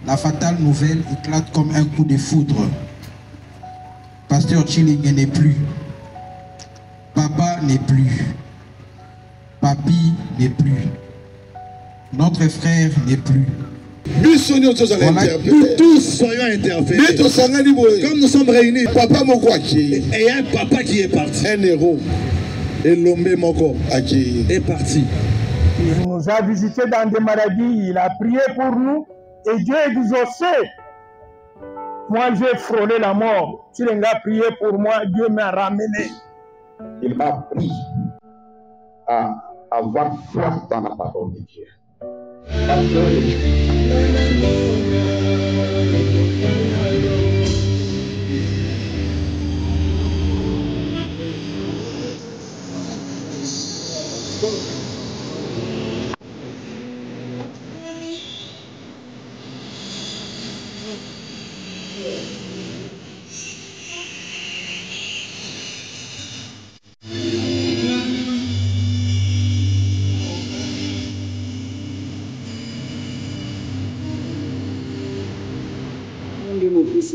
la fatale nouvelle éclate comme un coup de foudre. Pasteur Chilingue n'est plus. Papa n'est plus. Papi n'est plus. Notre frère n'est plus. Voilà, nous tous soyons interpellés. Comme nous sommes réunis, papa et un papa qui est parti. Un héros. Et l'homme est parti. Il nous a visités dans des maladies, il a prié pour nous et Dieu est exaucé. Moi j'ai frôlé la mort. Tu l'as prié pour moi, Dieu m'a ramené. Il m'a appris à avoir foi dans la parole de Dieu.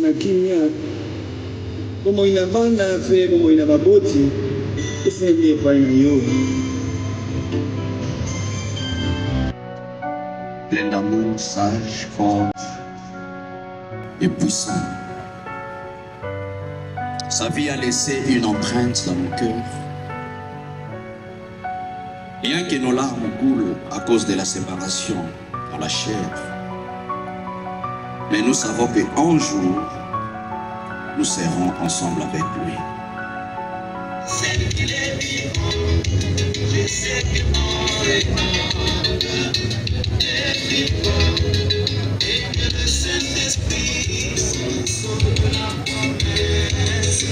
na kimya como inavanda fe como inavaboti usende pa yo plein d'amour, sage, fort et puissant. Sa vie a laissé une empreinte dans mon cœur. Bien que nos larmes coulent à cause de la séparation dans la chair, mais nous savons qu'un jour, nous serons ensemble avec lui. C'est qu'il est vivant, je sais que mon réponde est vivant, et que le Saint-Esprit sauve la promesse.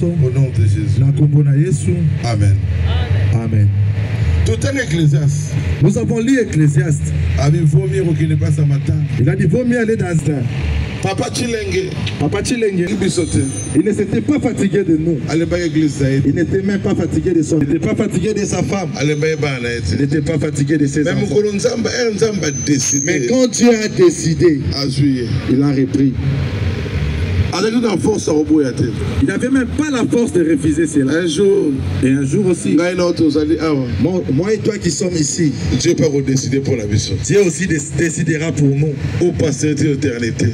Au nom de Jésus. Amen. Amen. Tout un Ecclésiaste. Nous avons lu Ecclésiaste. Il a dit vaut mieux aller dans un. Papa Chilenge. Il ne s'était pas fatigué de nous. Il n'était même pas fatigué de son. Il n'était pas fatigué de sa femme. Il n'était pas fatigué de ses enfants. Mais quand Dieu a décidé, il a repris. Il n'avait même pas la force de refuser cela. Un jour, et un jour aussi, moi et toi qui sommes ici, Dieu peut décider pour la mission. Dieu aussi décidera pour nous. Au passé d'éternité.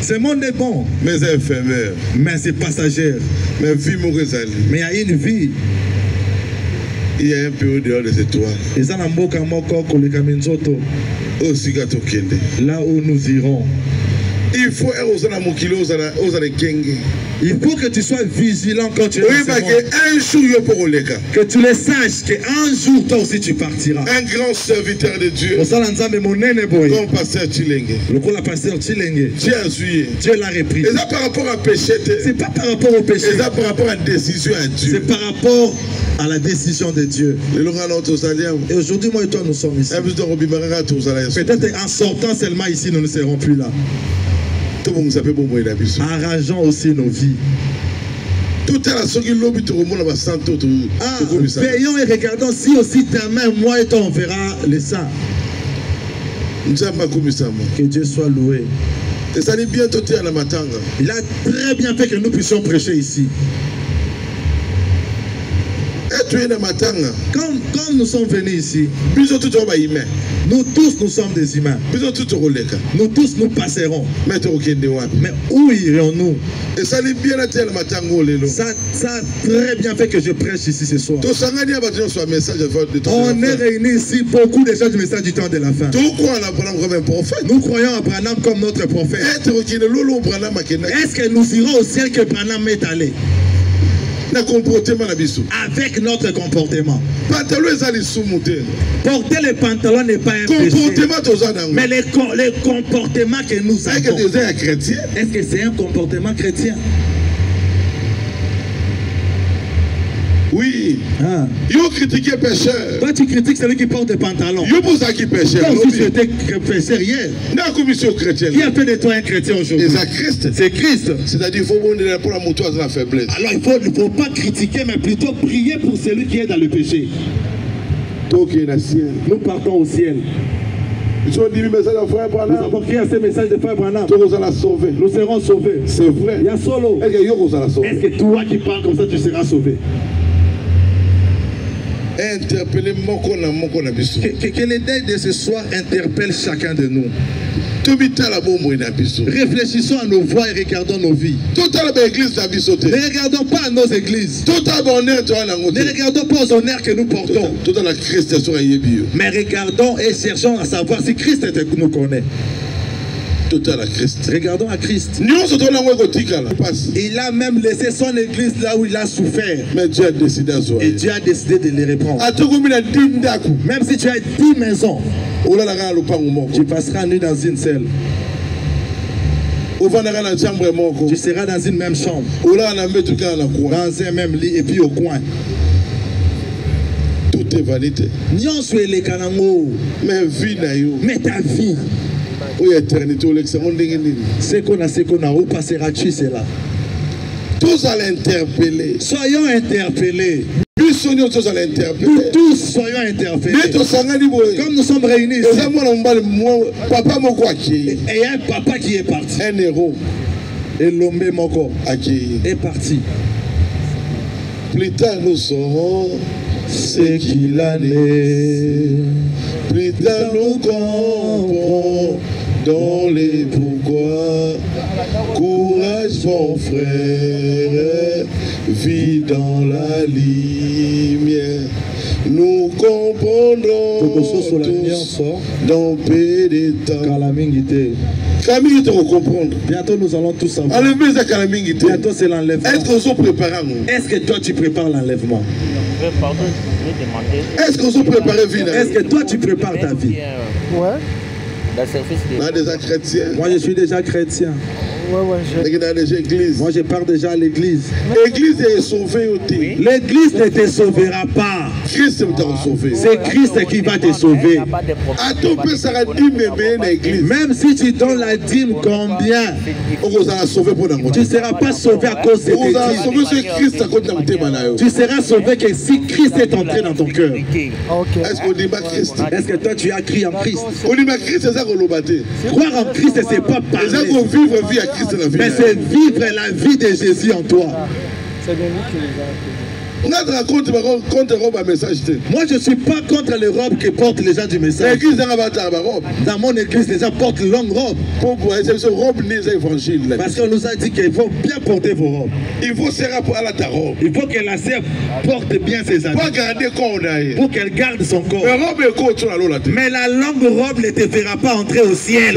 Ce monde est bon, mais c'est éphémère. Mais c'est passagère. Mais il y a une vie. Il y a un peu dehors des étoiles. Là où nous irons. Il faut que tu sois vigilant quand tu es dans ce monde. Que tu le saches qu'un jour toi aussi tu partiras. Un grand serviteur de Dieu. Comme pasteur Chilenge. Dieu l'a repris. C'est par rapport à péché. C'est pas par rapport au péché. C'est par rapport à la décision à Dieu. C'est par rapport à la décision de Dieu. Et aujourd'hui, moi et toi, nous sommes ici. Peut-être en sortant seulement ici, nous ne serons plus là. Arrangeons aussi nos vies. Veillons et regardons si aussi demain, moi et toi, on verra les saints. Que Dieu soit loué. Il a très bien fait que nous puissions prêcher ici. Comme nous sommes venus ici, nous tous nous sommes des humains. Nous tous nous passerons. Mais où irons-nous? Ça a très bien fait que je prêche ici ce soir. On est réunis ici, beaucoup de gens du message du temps de la fin. Nous croyons à Branham comme notre prophète. Est-ce que nous irons au ciel que Branham est allé? Avec notre comportement. Porter les pantalons n'est pas un péché. Mais les comportements que nous avons, est-ce que c'est un comportement chrétien? Oui. Yo critiquez pécheur. Toi tu critiques celui qui porte des pantalons. Yo pour ça qui pécheur. Toi aussi tu étais pécheur hier. La commission chrétienne. Qui a fait de toi un chrétien aujourd'hui? C'est Christ. C'est Christ. C'est-à-dire il faut bondir pour la moto à la faiblesse. Alors il ne faut pas critiquer mais plutôt prier pour celui qui est dans le péché. Nous partons au ciel. Nous avons crié à ce message de Frère Branham. Nous serons sauvés. C'est vrai. Il y a solo. Est-ce que toi qui parles comme ça, tu seras sauvé? Que les deuils de ce soir interpellent chacun de nous. Réfléchissons à nos voies et regardons nos vies. Ne regardons pas à nos églises. Ne regardons pas aux honneurs que nous portons. Mais regardons et cherchons à savoir si Christ nous connaît. Regardons à Christ. Il a même laissé son église là où il a souffert. Mais Dieu a décidé à soi. Et Dieu a décidé de les reprendre. Même si tu as 10 maisons, tu passeras nuit dans une seule. Tu seras dans une même chambre. Dans un même lit et puis au coin. Tout est vanité. Mais ta vie. Ce qu'on a, où passeras-tu cela? Tous à l'interpeller. Soyons interpellés. Nous tous soyons interpellés. Comme nous sommes réunis ici. Et un papa qui est parti. Un héros. Et l'homme moko est parti. Plus tard nous saurons ce qu'il en est. Plus tard nous comprendrons dans les pourquoi. Courage mon frère, vis dans la lumière. Nous comprendrons tous dans peu de temps. Camille te comprendre. Bientôt nous allons tous savoir. Bientôt c'est l'enlèvement. Est-ce que toi tu prépares l'enlèvement? Est-ce que vous préparez vie? Est-ce que toi tu prépares ta vie? Ouais. Moi, déjà chrétien. Moi je suis déjà chrétien. Moi, je pars déjà à l'église. L'église est sauvée. L'église ne te sauvera pas. Christ t'a sauvé. C'est Christ qui va te sauver. Même si tu donnes la dîme combien, tu ne seras pas sauvé à cause de l'église. Tu seras sauvé que si Christ est entré dans ton cœur. Est-ce que toi tu as crié en Christ? Croire en Christ, c'est pas parler. Mais c'est vivre la vie de Jésus en toi. Moi je ne suis pas contre les robes que portent les gens du message. Dans mon église, les gens portent longue robe. Parce qu'on nous a dit qu'il faut bien porter vos robes. Il faut que la sœur porte bien ses habits. Pour qu'elle garde son corps. Mais la longue robe ne te fera pas entrer au ciel.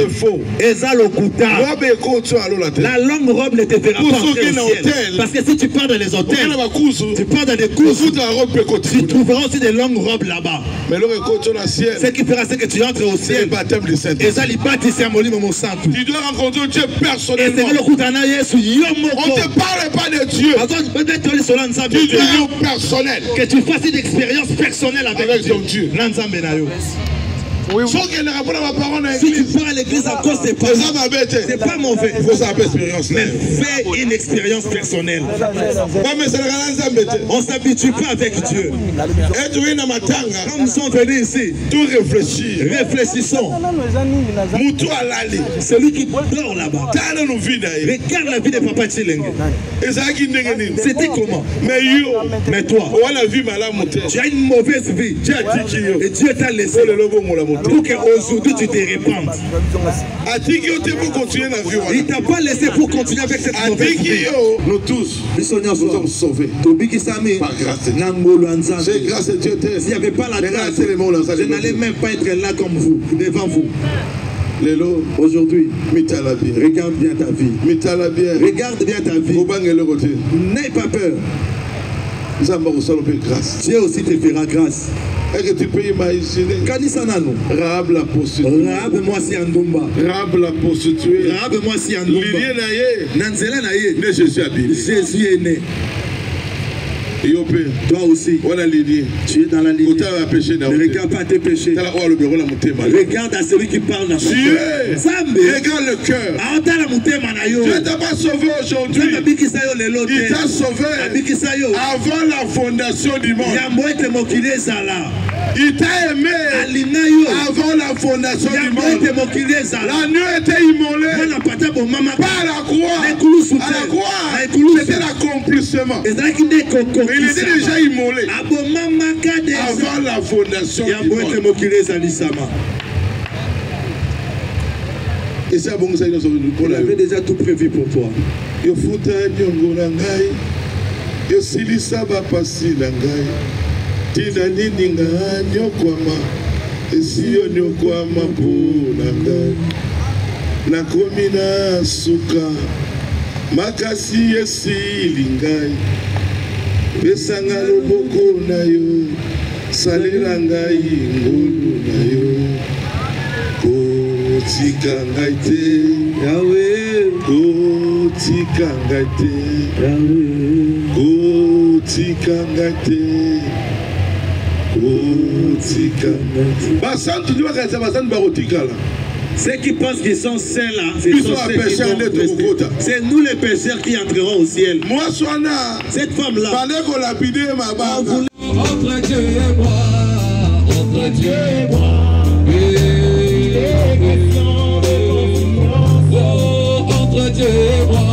La longue robe ne te fera pas entrer au ciel. Parce que si tu pars dans les hôtels, tu pars dans des courses, tu trouveras aussi des longues robes là-bas. Ce qui fera, c'est que tu entres au ciel. Et ça, tu dois rencontrer Dieu personnellement. On ne te parle pas de Dieu. Tu dis personnel. Que tu fasses une expérience personnelle avec ton Dieu. Si tu pars à l'église encore, c'est pas mauvais. Mais fais une expérience personnelle. On ne s'habitue pas avec Dieu. Quand nous sommes venus ici, réfléchissons. Celui qui dort là-bas, regarde la vie de Papa Tchilenge. C'était comment? Mais toi, tu as une mauvaise vie. Et Dieu t'a laissé pour qu'aujourd'hui tu te répandes. Il t'a pas laissé pour continuer avec cette mauvaise vie. Nous tous, nous sommes sauvés. Par grâce de Dieu. C'est grâce à Dieu. S'il n'y avait pas la grâce, je n'allais même pas être là comme vous, devant vous. Aujourd'hui, regarde bien ta vie. Regarde bien ta vie. N'aie pas peur. Dieu aussi te fera grâce. Est-ce que tu peux imaginer Rahab la prostituée. Jésus est né. Toi aussi, tu es dans la lignée. Ne regarde pas tes péchés. Regarde à celui qui parle dans son cœur. Regarde le cœur. Dieu t'a pas sauvé aujourd'hui. Il t'a sauvé avant la fondation du monde. Il t'a aimé avant la fondation du monde. L'agneau était immolé pas à la croix. À la croix, c'était l'accomplissement. Il était déjà immolé avant la fondation du monde. Et ça, il avait déjà tout prévu pour toi. Tina nini nga nyokwama esiyo nyokwama mpona ngai nakomi na suka makasi esili ngai pesanga loboko na yo salela ngai ngolu na yo kotika ngai te Yawe kotika ngai te Yawe kotika ngai te. Ceux qui pensent qu'ils sont saints là, c'est nous les pécheurs qui entrerons au ciel. Moi, cette femme-là, entre Dieu et moi, entre Dieu et moi. Entre Dieu et moi.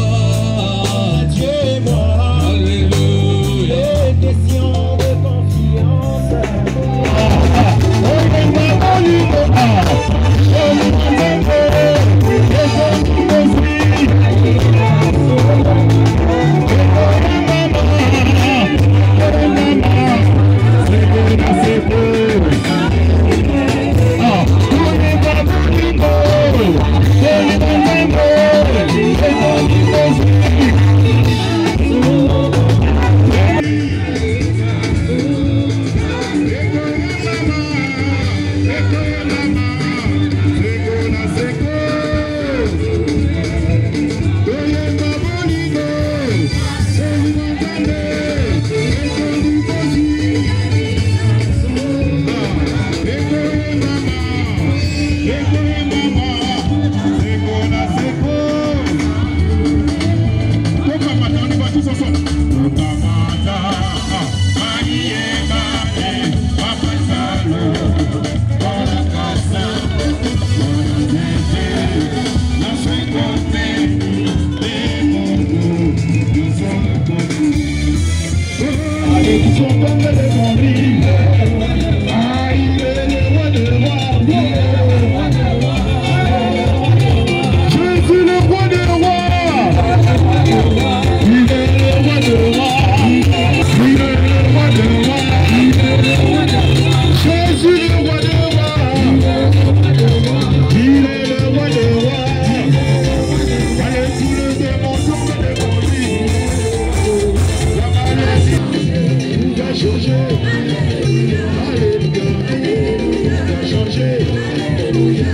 Alléluia.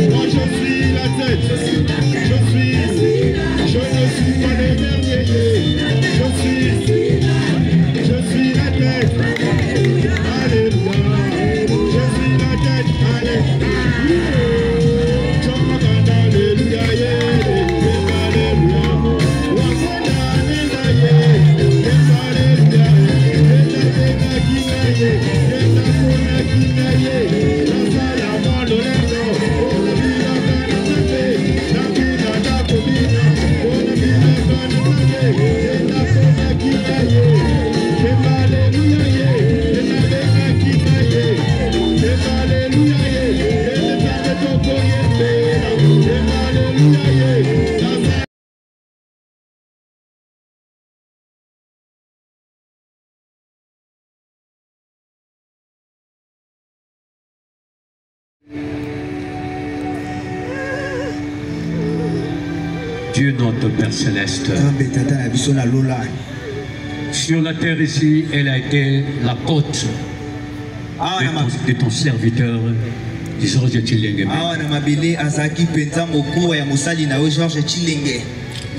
Moi je suis la tête. Je ne suis pas le dernier. Je suis la tête. Alléluia. Je suis la tête. Alléluia. Dieu notre Père Céleste, sur la terre ici, elle a été la côte de ton serviteur, Georges Chilenge.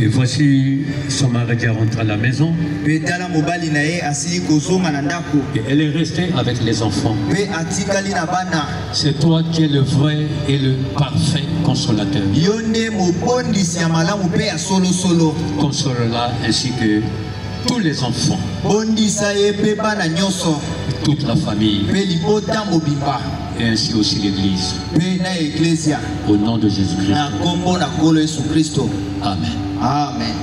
Et voici son mari qui rentre à la maison. Et elle est restée avec les enfants. C'est toi qui es le vrai et le parfait consolateur. Console-la ainsi que tous les enfants. Toute la famille. Et ainsi aussi l'Église. Au nom de Jésus-Christ. Amen. Amen.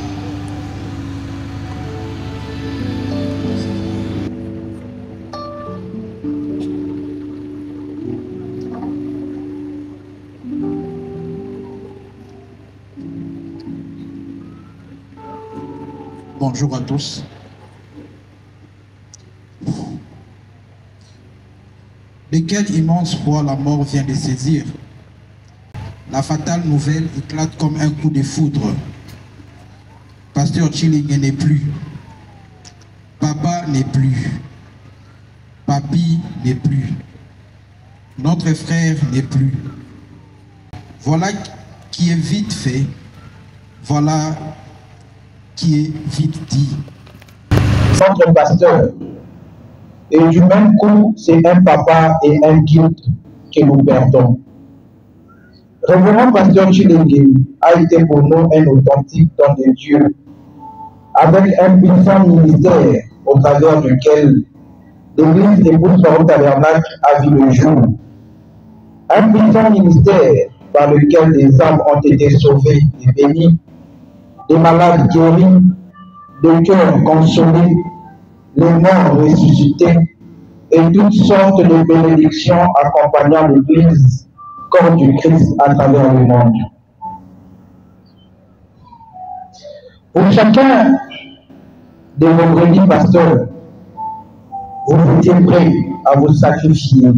Bonjour à tous. De quel immense froid la mort vient de saisir. La fatale nouvelle éclate comme un coup de foudre. Pasteur Chilenge n'est plus. Papa n'est plus. Papi n'est plus. Notre frère n'est plus. Voilà qui est vite fait. Voilà qui est vite dit. Centre pasteur. Et du même coup, c'est un papa et un guide que nous perdons. Révérend pasteur Chilenge a été pour nous un authentique don de Dieu, avec un puissant ministère au travers duquel l'église des Épouse-Parole Tabernacle a vu le jour. Un puissant ministère par lequel des âmes ont été sauvées et bénies, des malades guéris, des cœurs consolés, les morts ressuscités et toutes sortes de bénédictions accompagnant l'église, corps du Christ à travers le monde. Pour chacun de vendredis pasteurs, vous étiez prêts à vous sacrifier,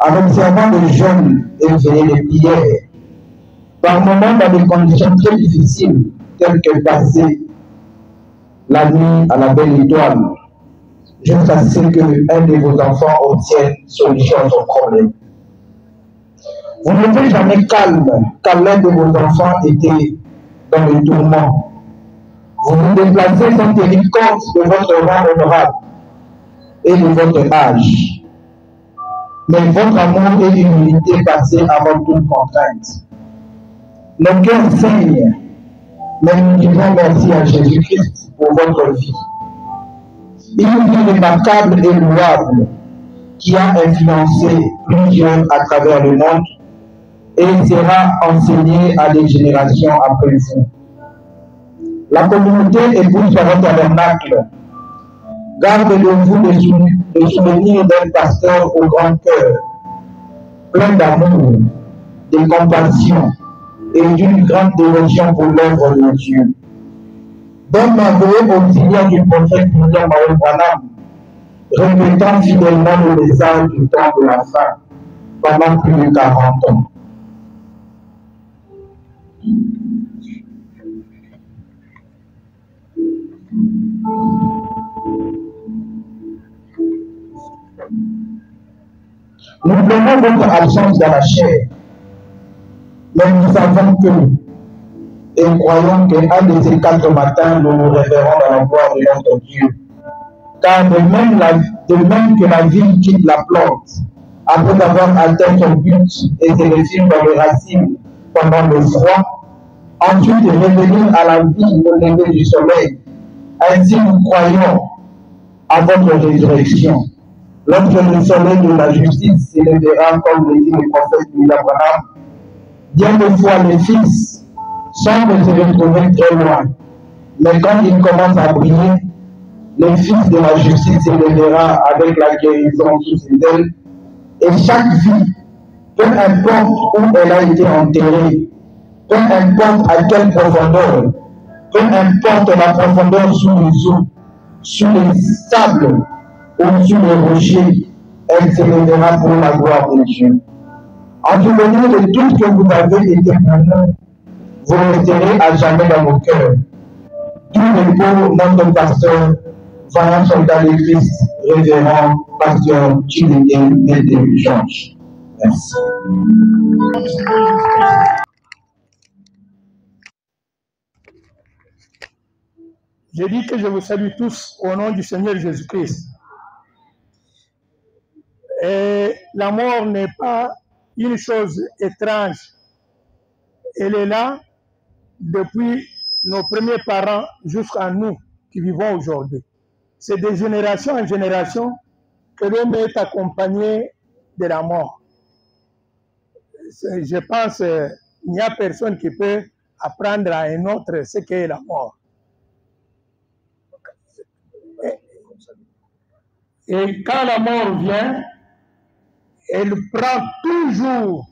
en observant les jeûnes et veiller les prières, par moments dans des conditions très difficiles, telles que passer la nuit à la belle étoile, jusqu'à ce qu'un de vos enfants obtienne solution à son problème. Vous n'êtes jamais calme quand l'un de vos enfants était dans le tourment. Vous vous déplacez sans tenir compte de votre rang honorable et de votre âge. Mais votre amour et l'humilité passez avant toute contrainte. Nos cœurs saignent, mais nous disons merci à Jésus-Christ pour votre vie. Une vie remarquable et louable qui a influencé plusieurs à travers le monde et sera enseignée à des générations après vous. La communauté Épouse-Parole Tabernacle garde de vous le souvenir d'un pasteur au grand cœur, plein d'amour, de compassion et d'une grande dévotion pour l'œuvre de Dieu. D'un merveilleux auxiliaire du prophète William Marion Branham, répétant fidèlement le message du temps de la fin pendant plus de 40 ans. Nous prenons votre absence dans la chair, mais nous savons que, et nous croyons qu'un de ces 4 matins, nous nous révérons dans la gloire de notre Dieu. Car de même que la vie quitte la plante, après avoir atteint son but et se réfugie dans les racines pendant le froid, ensuite revenir à la vie au lever du soleil. Ainsi nous croyons à votre résurrection. Lorsque le soleil de la justice s'élèvera, comme le dit le prophète Abraham, bien des fois les fils semblent se retrouver très loin, mais quand ils commencent à briller, le fils de la justice s'élèvera avec la guérison sous ses ailes, et chaque vie, peu importe où elle a été enterrée, peu importe à quelle profondeur, peu importe la profondeur sous les eaux, sous les sables ou sous les rochers, elle s'élèvera pour la gloire de Dieu. En souvenir de tout ce que vous avez été pour nous, vous resterez à jamais dans nos cœurs. Tout repos notre pasteur, vaillant soldat de Christ, révérend pasteur Chilingen et de Georges. Merci. Je dis que je vous salue tous au nom du Seigneur Jésus-Christ. Et la mort n'est pas une chose étrange. Elle est là depuis nos premiers parents jusqu'à nous qui vivons aujourd'hui. C'est de génération en génération que l'homme est accompagné de la mort. Je pense qu'il n'y a personne qui peut apprendre à un autre ce qu'est la mort. Et quand la mort vient, elle prend toujours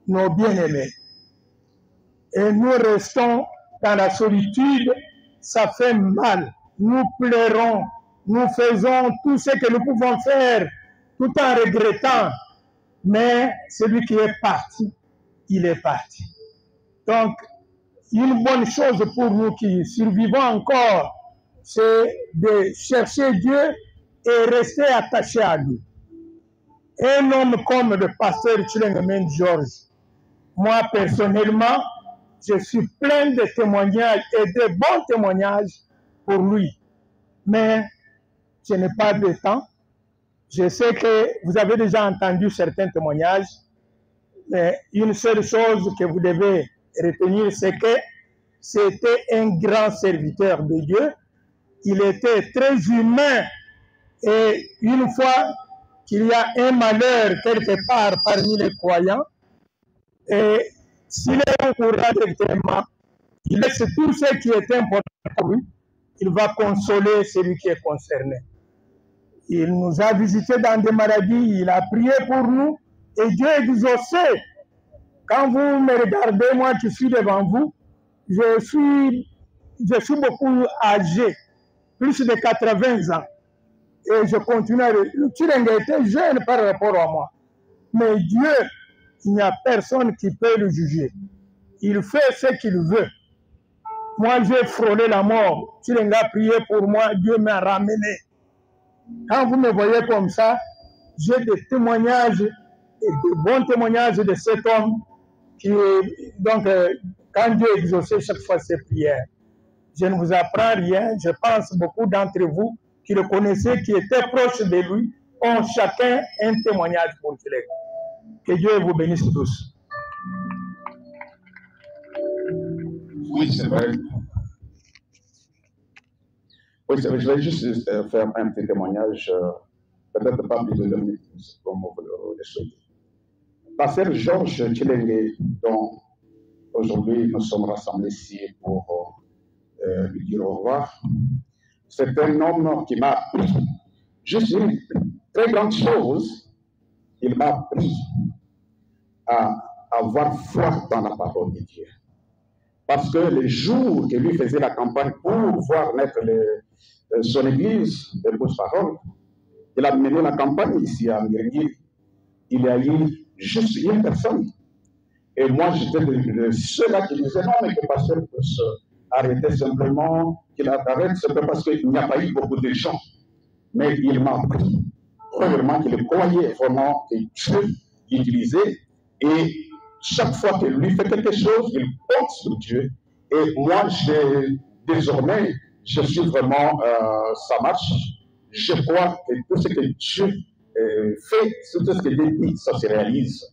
nos bien-aimés. Et nous restons dans la solitude, ça fait mal. Nous pleurons, nous faisons tout ce que nous pouvons faire, tout en regrettant. Mais celui qui est parti, il est parti. Donc, une bonne chose pour nous qui survivons encore, c'est de chercher Dieu et rester attaché à lui. Un homme comme le pasteur Chilingen Georges, moi personnellement, je suis plein de témoignages et de bons témoignages pour lui. Mais je n'ai pas de temps. Je sais que vous avez déjà entendu certains témoignages, mais une seule chose que vous devez retenir, c'est que c'était un grand serviteur de Dieu. Il était très humain. Et une fois qu'il y a un malheur quelque part parmi les croyants, et s'il est au courant directement, il laisse tout ce qui est important pour lui, il va consoler celui qui est concerné. Il nous a visités dans des maladies, il a prié pour nous, et Dieu exaucé. Quand vous me regardez, moi qui suis devant vous, je suis beaucoup âgé, plus de 80 ans. Et je continue à... Le Chilingen était jeune par rapport à moi. Mais Dieu, il n'y a personne qui peut le juger. Il fait ce qu'il veut. Moi, j'ai frôlé la mort. Chilingen a prié pour moi, Dieu m'a ramené. Quand vous me voyez comme ça, j'ai des témoignages, et de bons témoignages de cet homme qui, donc, quand Dieu exauçait chaque fois ses prières. Je ne vous apprends rien. Je pense beaucoup d'entre vous qui le connaissaient, qui étaient proches de lui, ont chacun un témoignage pour Chilingen. Que Dieu vous bénisse tous. Oui, c'est vrai. Oui, c'est vrai. Je vais juste faire un petit témoignage, peut-être pas plus de 2 minutes, comme vous le souhaitez. Pasteur Georges Chilingen, dont aujourd'hui nous sommes rassemblés ici pour lui dire au revoir, c'est un homme qui m'a appris juste une très grande chose. Il m'a appris à avoir foi dans la parole de Dieu. Parce que les jours que lui faisait la campagne pour voir naître son église de Pousse-Parole, il a mené la campagne ici à Mirgui. Il y a eu juste une personne. Et moi, j'étais de ceux-là qui disaient non, mais que le pasteur puisse arrêter simplement, qu'il arrête simplement parce qu'il n'y a pas eu beaucoup de gens. Mais il m'a appris premièrement, qu'il croyait vraiment que Dieu l'utilisait et chaque fois que lui fait quelque chose, il compte sur Dieu. Et moi, désormais, je suis vraiment, ça marche. Je crois que tout ce que Dieu fait, tout ce que Dieu dit, ça se réalise.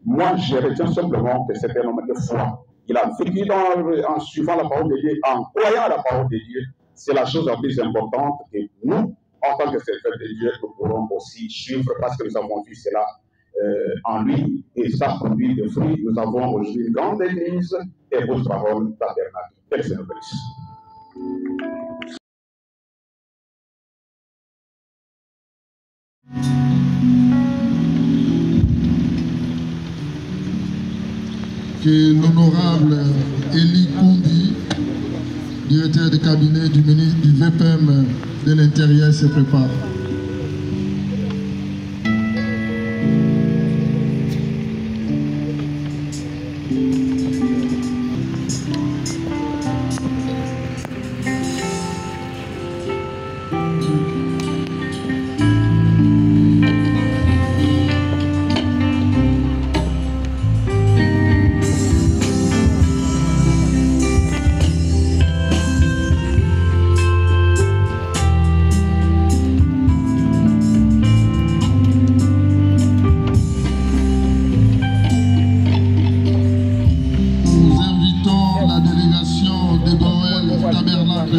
Moi, je retiens simplement que c'est un homme de foi. Il a vécu en suivant la parole de Dieu, en croyant à la parole de Dieu. C'est la chose la plus importante que nous, en tant que serviteurs de Dieu, nous pourrons aussi suivre parce que nous avons vu cela en lui et ça produit des fruits. Nous avons aujourd'hui une grande église et votre parole tabernacle. Quel Seigneur bénisse. Que l'honorable Élie Koundi, directeur de cabinet du ministre du VPM de l'Intérieur, se prépare.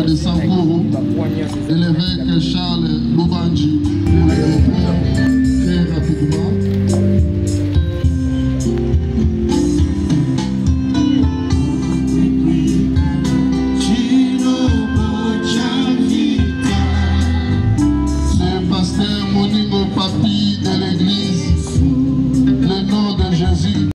de Sankoro et l'évêque Charles Loubanji pour les répondre très rapidement. C'est pasteur Moningo Papi de l'église, le nom de Jésus.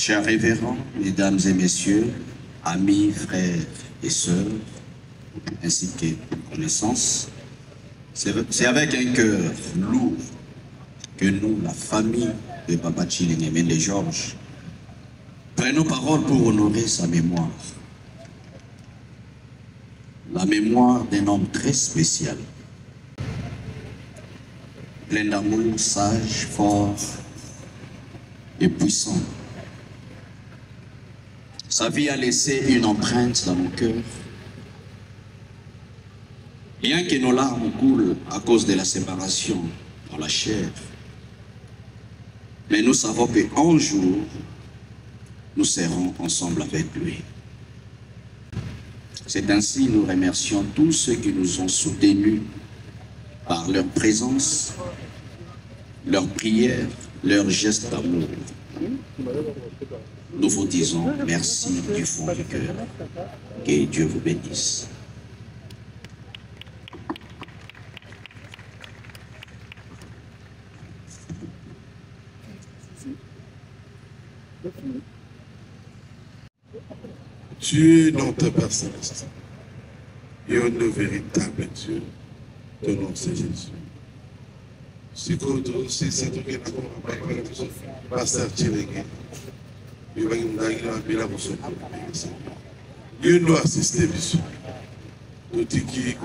Chers révérends, mesdames et messieurs, amis, frères et sœurs, ainsi que connaissances, c'est avec un cœur lourd que nous, la famille de Papa Tshilenge Mende Georges, prenons parole pour honorer sa mémoire. La mémoire d'un homme très spécial, plein d'amour, sage, fort et puissant. Sa vie a laissé une empreinte dans nos cœurs. Bien que nos larmes coulent à cause de la séparation dans la chair, mais nous savons qu'un jour, nous serons ensemble avec lui. C'est ainsi que nous remercions tous ceux qui nous ont soutenus par leur présence, leur prière, leur geste d'amour. Nous vous disons merci du fond du cœur. Que Dieu vous bénisse. Dieu, notre Père Céleste, et le véritable Dieu, ton nom c'est Jésus. C'est quoi c'est ça que nous avons Pasteur Tshilenge. Dieu doit assister bisou. Tout qui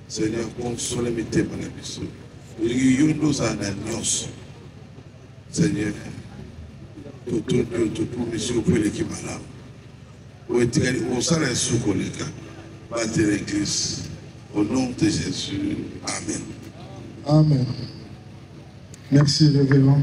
Seigneur, console mes témoins bisou. Dieu nous a annonce. Seigneur, tout pour monsieur pour l'équipe là. Au sein de sous collègue, battre l'église. Au nom de Jésus. Amen. Amen. Merci, révérend.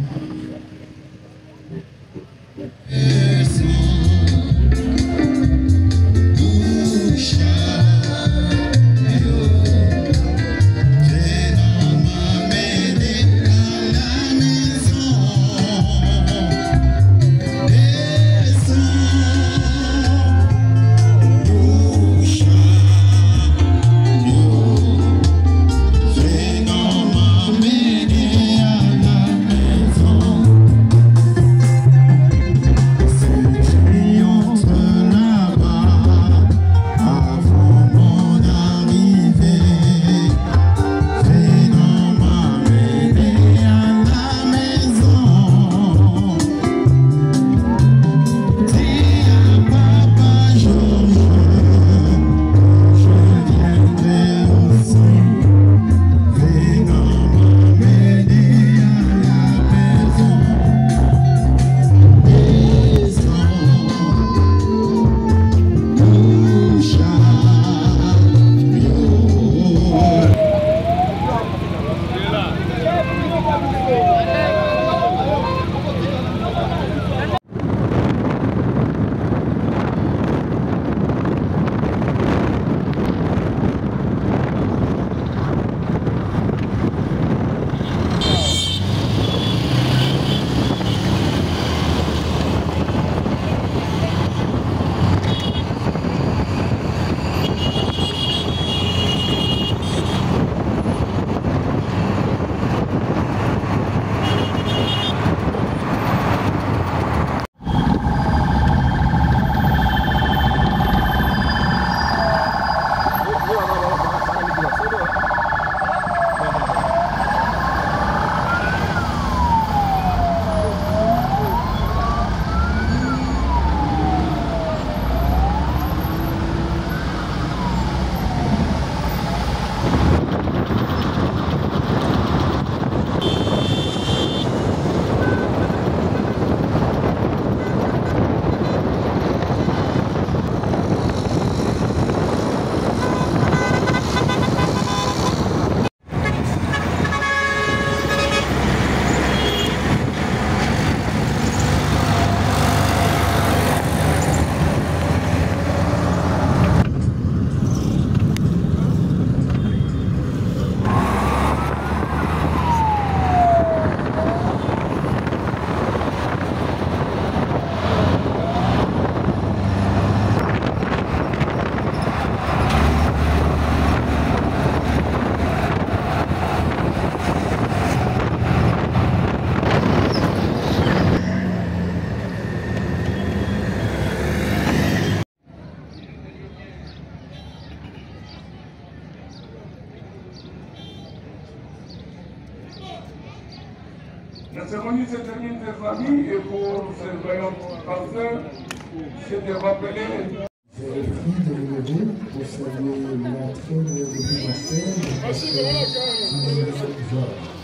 La cérémonie se termine, tes amis, et pour ce voyant pasteur, c'est de rappeler. Je vous prie de vous lever pour saluer l'entrée de l'évangile du pasteur Georges.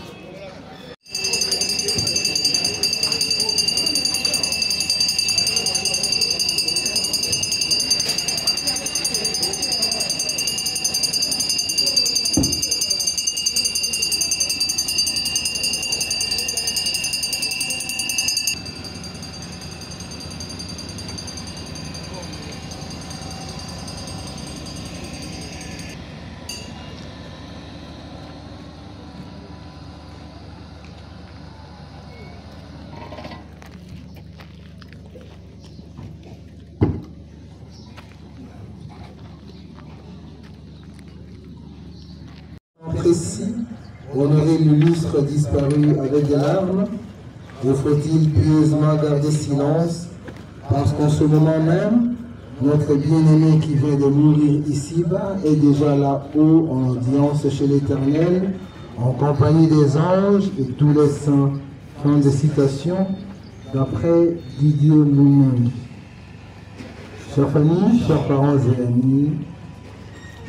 Précis, honorer l'illustre disparu avec des larmes, ou faut-il pieusement garder silence, parce qu'en ce moment même, notre bien-aimé qui vient de mourir ici-bas est déjà là-haut en audience chez l'Éternel, en compagnie des anges et tous les saints. Fin de citation, d'après Didier Moumène. Chers familles, chers parents et amis,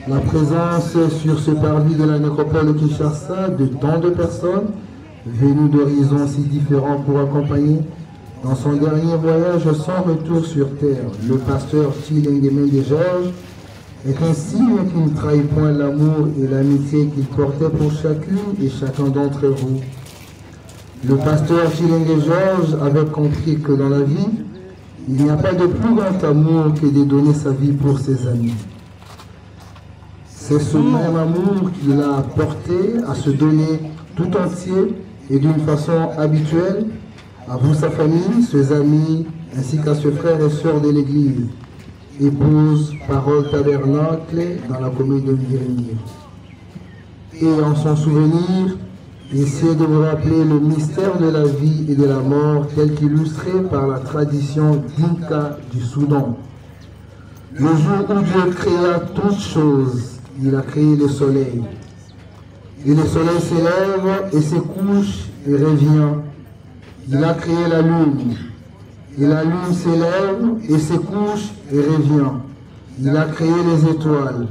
la présence sur ce parvis de la nécropole de Kinshasa de tant de personnes venues d'horizons si différents pour accompagner dans son dernier voyage sans retour sur terre le pasteur Tshilingeme de Georges est un signe qui ne trahit point l'amour et l'amitié qu'il portait pour chacune et chacun d'entre vous. Le pasteur Tshilingeme Georges avait compris que dans la vie, il n'y a pas de plus grand amour que de donner sa vie pour ses amis. C'est ce même amour qui l'a porté à se donner tout entier et d'une façon habituelle à vous, sa famille, ses amis, ainsi qu'à ses frères et sœurs de l'Église, épouse, parole tabernacle dans la commune de Ngiri. Et en son souvenir, essayez de vous rappeler le mystère de la vie et de la mort tel qu'illustré par la tradition d'Inca du Soudan. Le jour où Dieu créa toutes choses, il a créé le soleil. Et le soleil s'élève et se couche et revient. Il a créé la lune. Et la lune s'élève et se couche et revient. Il a créé les étoiles.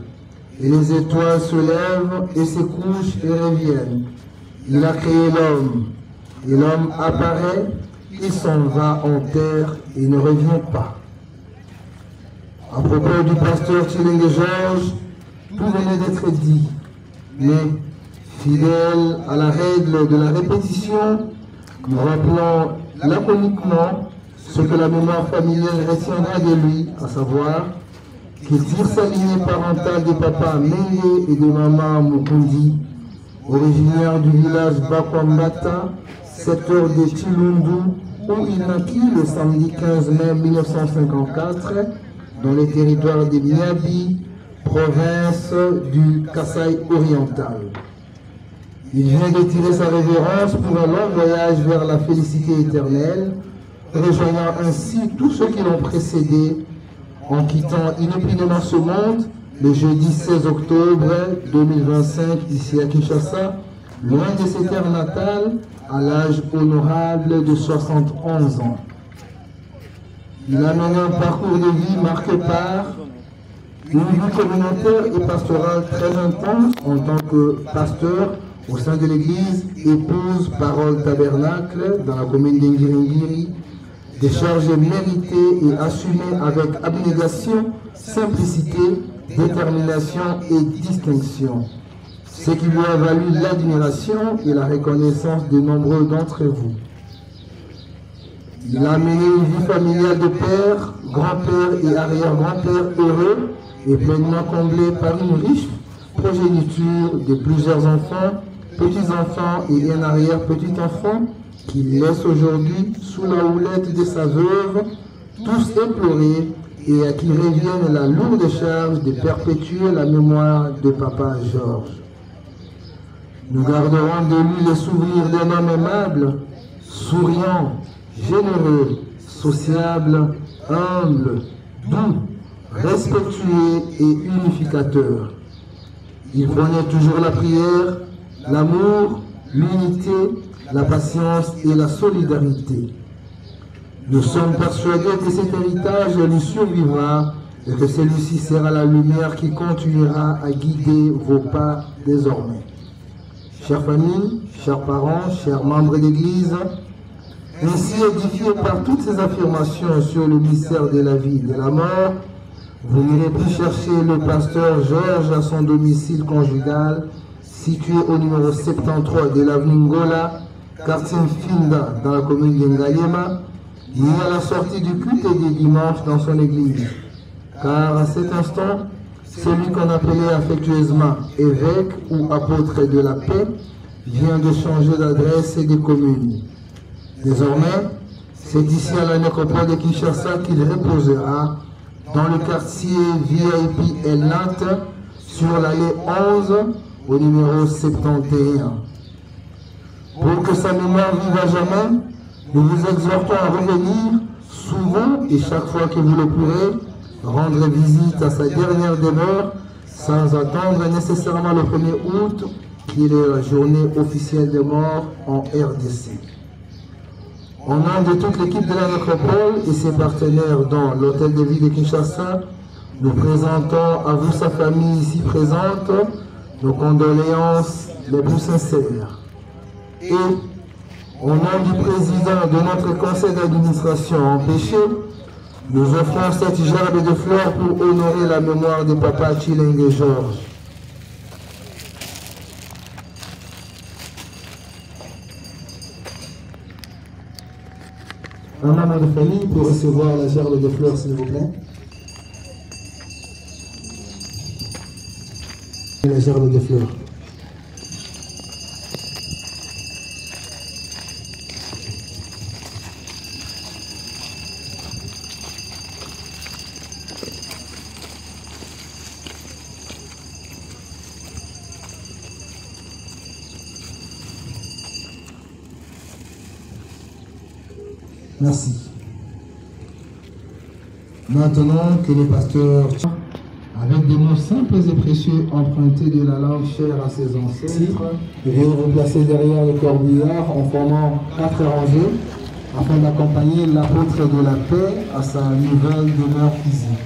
Et les étoiles se lèvent et se couchent et reviennent. Il a créé l'homme. Et l'homme apparaît, il s'en va en terre et ne revient pas. À propos du pasteur Tshilingeme Georges, tout venait d'être dit, mais fidèle à la règle de la répétition, nous rappelons laconiquement ce que la mémoire familiale retiendra de lui, à savoir qu'il tire sa lignée parentale de papa Menge et de maman Mukundi, originaire du village Bakwambata, secteur de Chilundu, où il naquit le samedi 15 mai 1954, dans les territoires de Miabi, province du Kasaï oriental. Il vient de tirer sa révérence pour un long voyage vers la félicité éternelle, rejoignant ainsi tous ceux qui l'ont précédé en quittant inopinément ce monde le jeudi 16 octobre 2025 ici à Kinshasa, loin de ses terres natales, à l'âge honorable de 71 ans. Il a mené un parcours de vie marqué par une vie communautaire et pastorale très intense en tant que pasteur au sein de l'église, épouse, parole tabernacle dans la commune d'Ngiri, des charges méritées et assumées avec abnégation, simplicité, détermination et distinction, ce qui lui a valu l'admiration et la reconnaissance de nombreux d'entre vous. Il a mené une vie familiale de père, grand-père et arrière-grand-père heureux et pleinement comblé par une riche progéniture de plusieurs enfants, petits-enfants et un arrière-petit-enfant qu'il laisse aujourd'hui sous la houlette de sa veuve, tous éplorés et à qui revienne la lourde charge de perpétuer la mémoire de papa Georges. Nous garderons de lui le souvenir d'un homme aimable, souriant, généreux, sociable, humble, doux, respectueux et unificateur. Il prenait toujours la prière, l'amour, l'unité, la patience et la solidarité. Nous sommes persuadés que cet héritage lui survivra et que celui-ci sera la lumière qui continuera à guider vos pas désormais. Chères familles, chers parents, chers membres d'Église, ainsi édifiés par toutes ces affirmations sur le mystère de la vie et de la mort, vous n'irez plus chercher le pasteur Georges à son domicile conjugal, situé au numéro 73 de l'avenue Ngola, quartier Finda, dans la commune d'Ngaliema, ni à la sortie du culte des dimanches dans son église. Car à cet instant, celui qu'on appelait affectueusement évêque ou apôtre de la paix vient de changer d'adresse et de commune. Désormais, c'est ici à la nécropole de Kinshasa qu'il reposera, dans le quartier VIP El Nat, sur l'allée 11, au numéro 71. Pour que sa mémoire vive à jamais, nous vous exhortons à revenir souvent et chaque fois que vous le pourrez, rendre visite à sa dernière demeure sans attendre nécessairement le 1er août, qui est la journée officielle de mort en RDC. Au nom de toute l'équipe de la nécropole et ses partenaires dans l'hôtel de ville de Kinshasa, nous présentons à vous, sa famille ici présente, nos condoléances les plus sincères. Et au nom du président de notre conseil d'administration empêché, nous offrons cette gerbe de fleurs pour honorer la mémoire de Papa Chilenge Georges. Un membre de famille peut recevoir la gerbe de fleurs, s'il vous plaît. La gerbe de fleurs. Merci. Maintenant que le pasteur, avec des mots simples et précieux empruntés de la langue chère à ses ancêtres, vient replacer derrière le corbillard en formant 4 rangées afin d'accompagner l'apôtre de la paix à sa nouvelle demeure physique.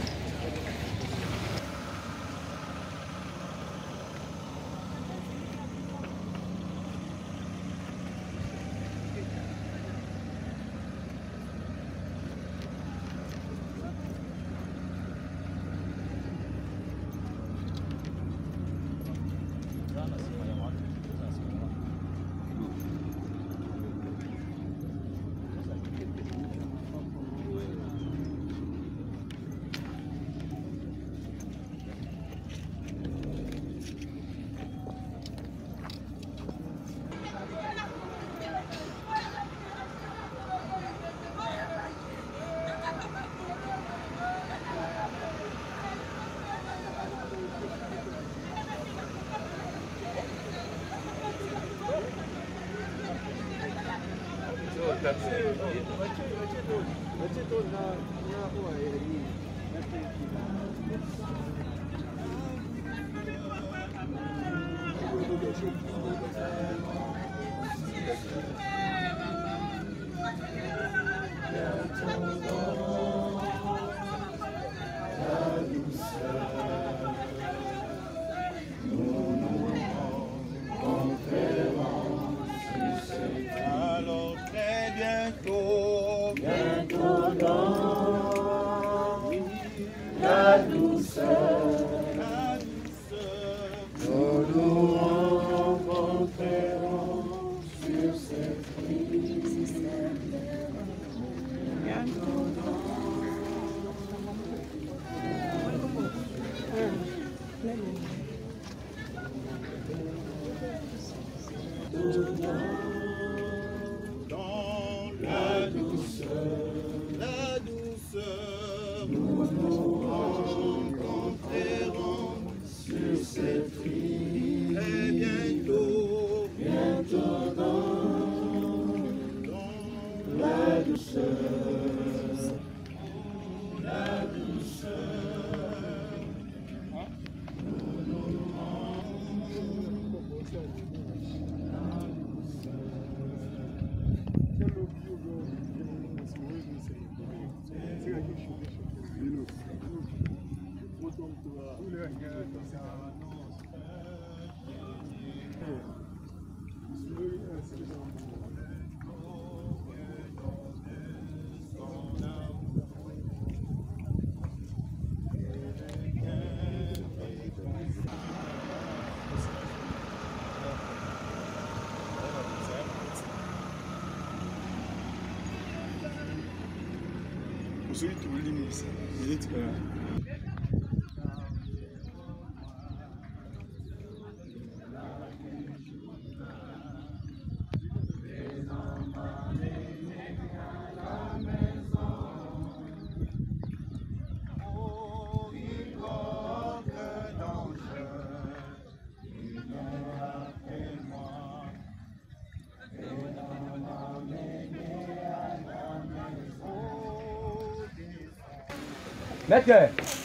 Mec,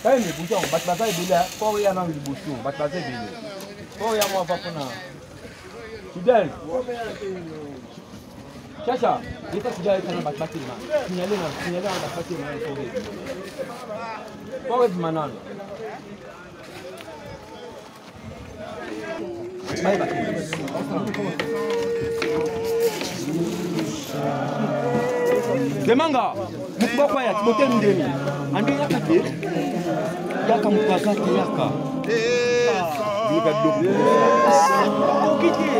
quand il est bouton, Batbasa est bien, pour y aller dans le bouton, Batbasa est bien. Pour y aller, on va pas prendre. Fidèle. Chacha, il faut que tu ailles dans le Batbasa. Signaler dans le Batbasa. Pour être manal. Demanga, pourquoi ya tibote ndemi? Andi yaka ke? Yaka mukaka ke yaka. Yaka dogo. Okite.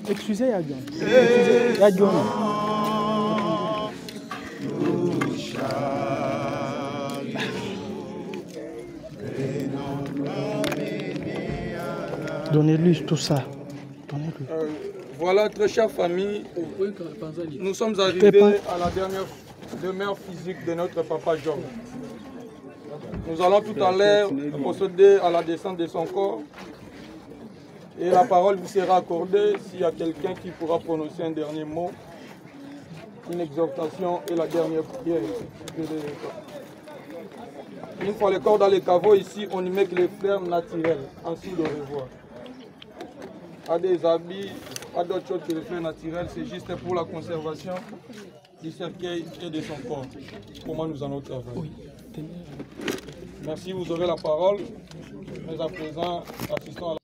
Excusez, Yadion. Yadion. Donnez-lui tout ça. Donnez-lui. Voilà, très chère famille, nous sommes arrivés à la dernière demeure physique de notre papa Georges. Nous allons tout à l'heure procéder à la descente de son corps. Et la parole vous sera accordée s'il y a quelqu'un qui pourra prononcer un dernier mot, une exhortation et la dernière prière. Une fois le corps dans les caveaux, ici, on y met que les fleurs naturelles, en signe de revoir. À des habits, à d'autres choses que les fleurs naturelles, c'est juste pour la conservation du cercueil et de son corps. Comment nous allons travailler. Merci, vous aurez la parole. Mais à présent, assistons à la...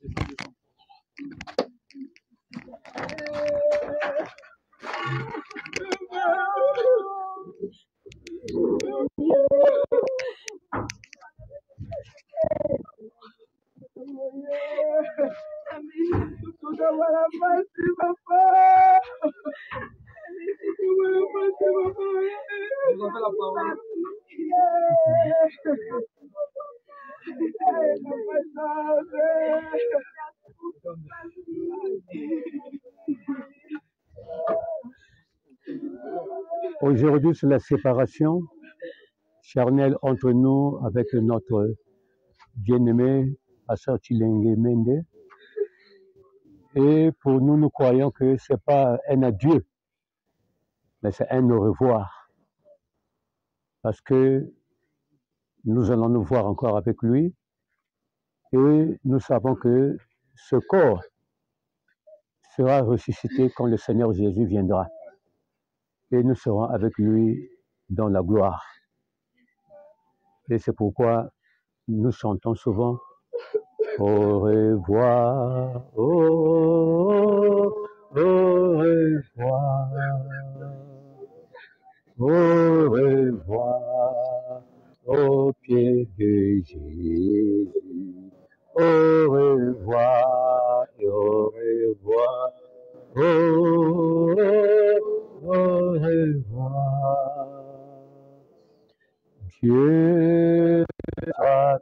Aujourd'hui, c'est la séparation charnelle entre nous avec notre bien-aimé Pasteur Chilenge Mende. Et pour nous, nous croyons que ce n'est pas un adieu, mais c'est un au revoir. Parce que nous allons nous voir encore avec lui. Et nous savons que ce corps sera ressuscité quand le Seigneur Jésus viendra. Et nous serons avec lui dans la gloire. Et c'est pourquoi nous chantons souvent au revoir, au revoir, au revoir, au pied de Jésus, au revoir, et au revoir, au revoir. Dieu soit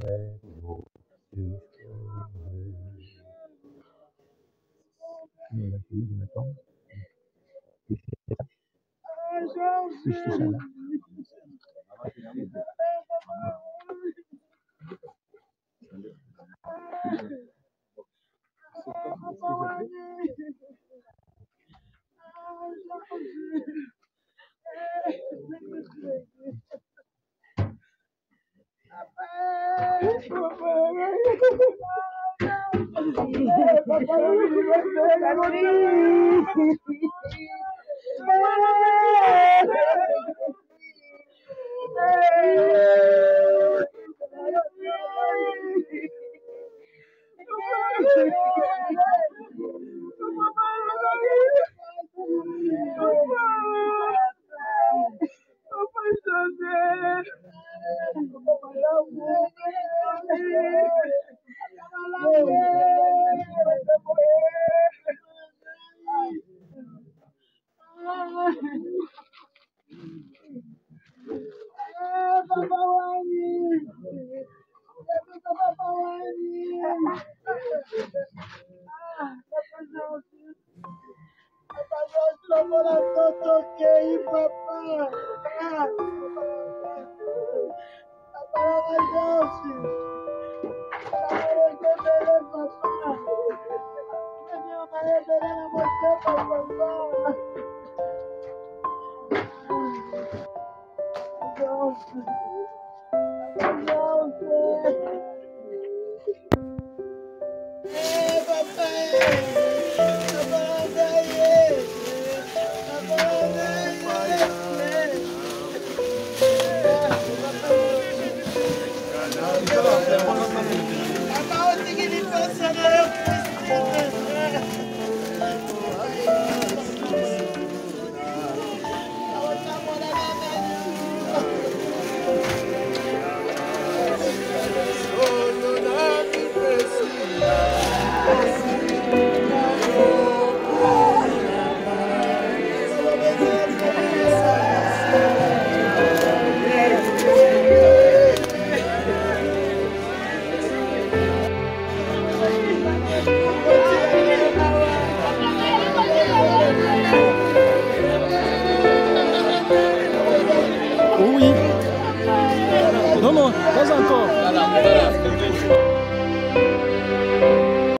avec nous. Papa.